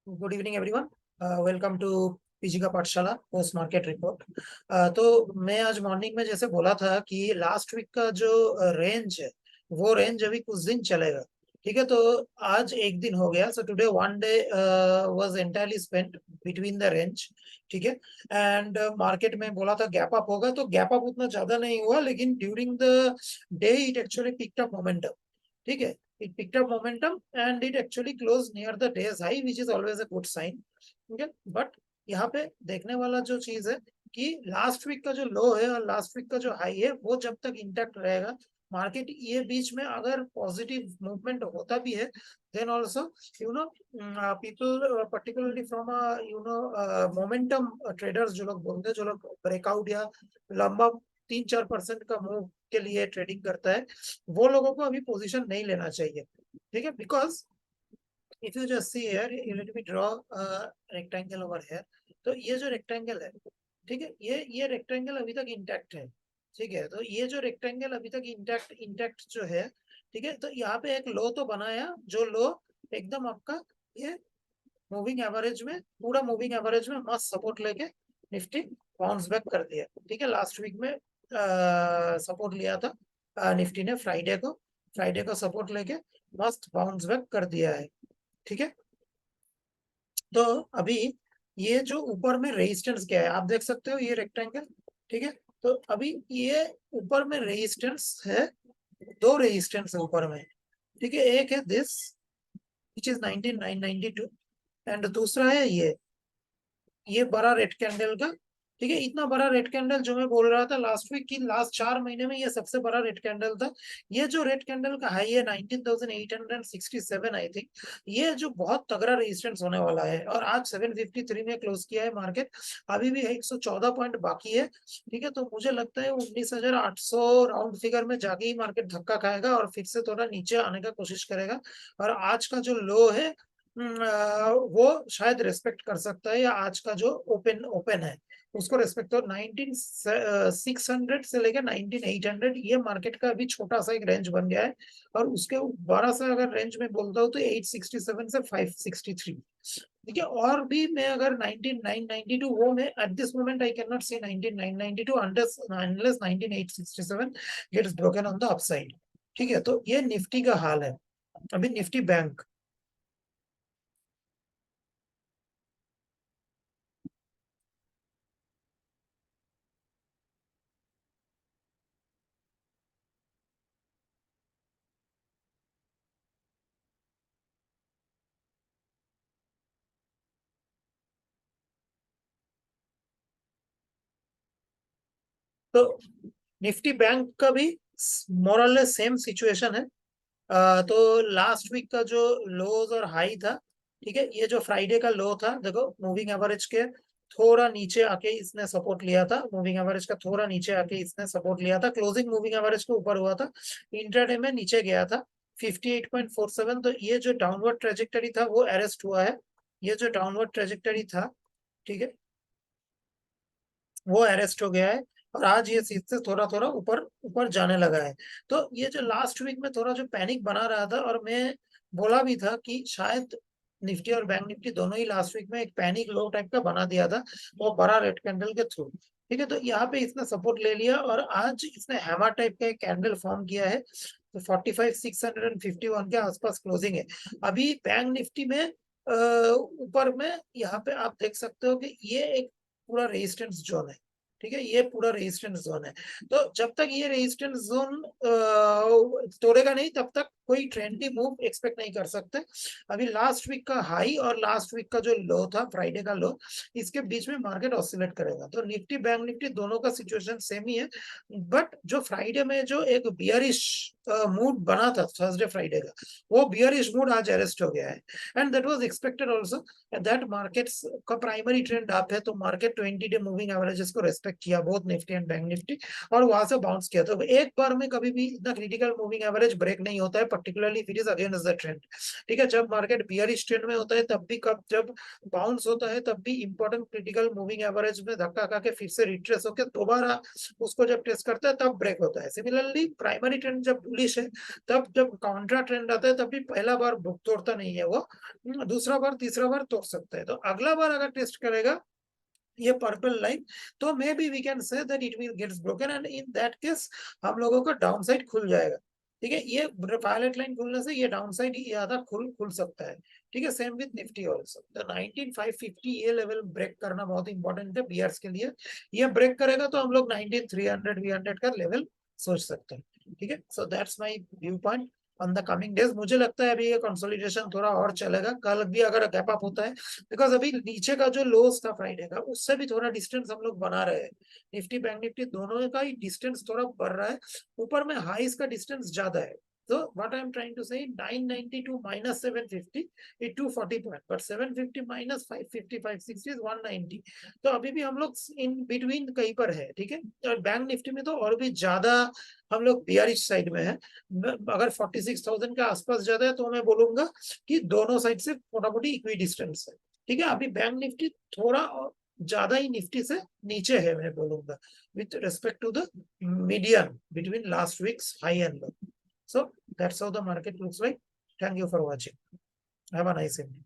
Good evening everyone. Welcome to PG का Pathshala post market report. तो मैं आज मॉर्निंग में जैसे बोला था कि लास्ट वीक का जो रेंज है वो रेंज अभी कुछ दिन चलेगा। ठीक है, तो आज एक दिन हो गया, so today one day was entirely spent between the range. ठीक है, एंड मार्केट में बोला था गैप अप होगा, तो गैप अप उतना ज्यादा नहीं हुआ, लेकिन during the day it actually picked up momentum. ठीक है, it picked up momentum and it actually closed near the day's high, which is always a good sign. Okay, but यहाँ पे देखने वाला जो चीज है कि लास्ट वीक का जो लो है और लास्ट वीक का जो हाई है वो जब तक इंटैक्ट रहेगा, मार्केट ये बीच में अगर पॉजिटिव मूवमेंट होता भी है, then also you know people particularly from momentum traders जो लोग बोलते हैं, जो लोग ब्रेकआउट या लंबा 3-4% का मूव के लिए ट्रेडिंग करता है, वो लोगों को अभी पोजीशन नहीं लेना चाहिए। ठीक है, because if you just see here, you let me draw rectangle over here. तो ये जो रेक्टेंगल है, ठीक है, ये रेक्टेंगल अभी तक इंटैक्ट है। ठीक है, तो ये जो रेक्टेंगल अभी तक इंटैक्ट इंटैक्ट जो है, ठीक है, तो यहाँ पे एक लो तो बनाया, जो लो एकदम आपका ये मूविंग एवरेज में, पूरा मूविंग एवरेज में मस्त सपोर्ट लेके निफ्टी बाउंस बैक कर दिया। ठीक है, लास्ट वीक में सपोर्ट लिया था निफ्टी ने, फ्राइडे को सपोर्ट लेके मस्त बाउंस बैक कर दिया है। ठीक है, तो अभी ये जो ऊपर में रेजिस्टेंस क्या है आप देख सकते हो, ये रेक्टेंगल। ठीक है, तो अभी ये ऊपर में रेजिस्टेंस है, दो रेजिस्टेंस है ऊपर में। ठीक है, एक है दिस विच इज 19992 एंड दूसरा है ये बड़ा रेड कैंडल का। ठीक है, इतना बड़ा रेड कैंडल जो मैं बोल रहा था लास्ट वीक की, लास्ट 4 महीने में ये सबसे बड़ा रेड कैंडल था। ये जो रेड कैंडल का हाई है 19,867 आई थिंक, ये जो बहुत तगड़ा रेजिस्टेंस होने वाला है, और आज 753 में क्लोज किया है मार्केट। अभी भी 114 पॉइंट बाकी है। ठीक है, तो मुझे लगता है 19,800 राउंड फिगर में जाके ही मार्केट धक्का खाएगा और फिर से थोड़ा नीचे आने का कोशिश करेगा। और आज का जो लो है वो शायद रेस्पेक्ट कर सकता है, या आज का जो ओपन ओपन है उसको रेस्पेक्ट, तो 19,600 से लेकर 19,800 ये मार्केट का अभी छोटा सा एक रेंज बन गया है। और उसके बड़ा सा अगर रेंज में बोलता हूँ तो 867 से 563। ठीक है, और भी मैं अगर 19,992, वो मैं at this moment I can not see 19,992 unless 19,867 gets broken on the upside. ठीक है, तो ये निफ्टी का हाल है। अभी निफ्टी बैंक, तो निफ्टी बैंक का भी मोरलेस सेम सिचुएशन है। तो लास्ट वीक का जो लोज और हाई था, ठीक है, ये जो फ्राइडे का लो था, देखो मूविंग एवरेज के थोड़ा नीचे आके इसने सपोर्ट लिया था, मूविंग एवरेज का थोड़ा नीचे आके इसने सपोर्ट लिया था, क्लोजिंग मूविंग एवरेज के ऊपर हुआ था, इंट्राडे में नीचे गया था 58.47। तो ये जो डाउनवर्ड ट्रेजेक्टरी था वो अरेस्ट हुआ है, ये जो डाउनवर्ड ट्रेजेक्टरी था, ठीक है, वो अरेस्ट हो गया है। और आज ये सीट से थोड़ा थोड़ा ऊपर ऊपर जाने लगा है। तो ये जो लास्ट वीक में थोड़ा जो पैनिक बना रहा था, और मैं बोला भी था कि शायद निफ्टी और बैंक निफ्टी दोनों ही लास्ट वीक में एक पैनिक लो टाइप का बना दिया था, वो बड़ा रेड कैंडल के थ्रू। ठीक है, तो यहाँ पे इसने सपोर्ट ले लिया और आज इसने हैमर टाइप का एक कैंडल फॉर्म किया है, तो 45,651 के आसपास क्लोजिंग है। अभी बैंक निफ्टी में ऊपर में यहाँ पे आप देख सकते हो कि ये एक पूरा रेजिस्टेंस जोन है। ठीक है, ये पूरा रेजिस्टेंस जोन है। तो जब तक ये रेजिस्टेंस जोन तोड़ेगा नहीं, तब तक कोई ट्रेंडी मूव एक्सपेक्ट नहीं कर सकते। अभी लास्ट वीक का हाई और लास्ट वीक का जो लो था, फ्राइडे का लो, इसके बीच में मार्केट ऑसिलेट करेगा। तो निफ्टी बैंक निफ्टी दोनों का सिचुएशन सेम ही है, बट जो फ्राइडे में जो एक बियरिश मूड बना था थर्सडे फ्राइडे का, वो बियरिश मूड आज अरेस्ट हो गया है, and that was expected also. That markets का प्राइमरी ट्रेंड अप है, तो मार्केट 20 डे मूविंग एवरेजेस को रेस्पेक्ट किया, both Nifty and bank Nifty, और वहां से बाउंस किया। तो एक बार में कभी भी इतना क्रिटिकल मूविंग एवरेज ब्रेक नहीं होता है, particularly if it is against the trend. ठीक है, जब मार्केट बियरिश ट्रेंड में होता है तब भी, कब जब बाउंस होता है तब भी इंपॉर्टेंट क्रिटिकल मूविंग एवरेज में धक्का खा के फिर से रिट्रेस होकर दोबारा उसको जब टेस्ट करता है तब ब्रेक होता है। सिमिलरली प्राइमरी ट्रेंड जब बुलिश है, तब जब काउंटर ट्रेंड आता है तब भी पहला बार बुक तोड़ता नहीं है वो, दूसरा बार तीसरा बार तोड़ सकता है। तो अगला बार अगर टेस्ट करेगा ये पर्पल लाइन, तो maybe we can say that it will gets broken, and in that case हम लोगों का डाउन साइड खुल जाएगा। ठीक है, ये वायलेट लाइन खुलने से ये डाउन साइड ये आधा खुल सकता है। ठीक है, सेम विद निफ्टी ऑल्सो। तो 19550 ये लेवल ब्रेक करना बहुत इंपॉर्टेंट है बियर्स के लिए। ये ब्रेक करेगा तो हम लोग 19300 300 का लेवल सोच सकते हैं। ठीक है, so that's my view point on the coming days. मुझे लगता है अभी ये कंसोलिडेशन थोड़ा और चलेगा, कल भी अगर गैप अप होता है, बिकॉज अभी नीचे का जो लोस था फ्राइडे का उससे भी थोड़ा डिस्टेंस हम लोग बना रहे हैं। निफ्टी बैंक निफ्टी दोनों का ही डिस्टेंस थोड़ा बढ़ रहा है, ऊपर में हाईस का डिस्टेंस ज्यादा है। तो what I am trying to say 992 minus 750 is 240 point, but 750 minus 550 560 is 190। तो अभी भी हम लोग इन बिटवीन कहीं पर है। ठीक है, और बैंक निफ्टी में तो और भी ज्यादा हम लोग बियरिश साइड में है। अगर 46,000 के आसपास जाता है तो मैं बोलूंगा कि दोनों साइड से मोटामोटी इक्वी डिस्टेंस है। ठीक है, अभी बैंक निफ्टी थोड़ा ज्यादा ही निफ्टी से नीचे है मैं बोलूंगा, with respect to the median between last weeks high and low. So that's how the market looks like. Thank you for watching. Have a nice evening.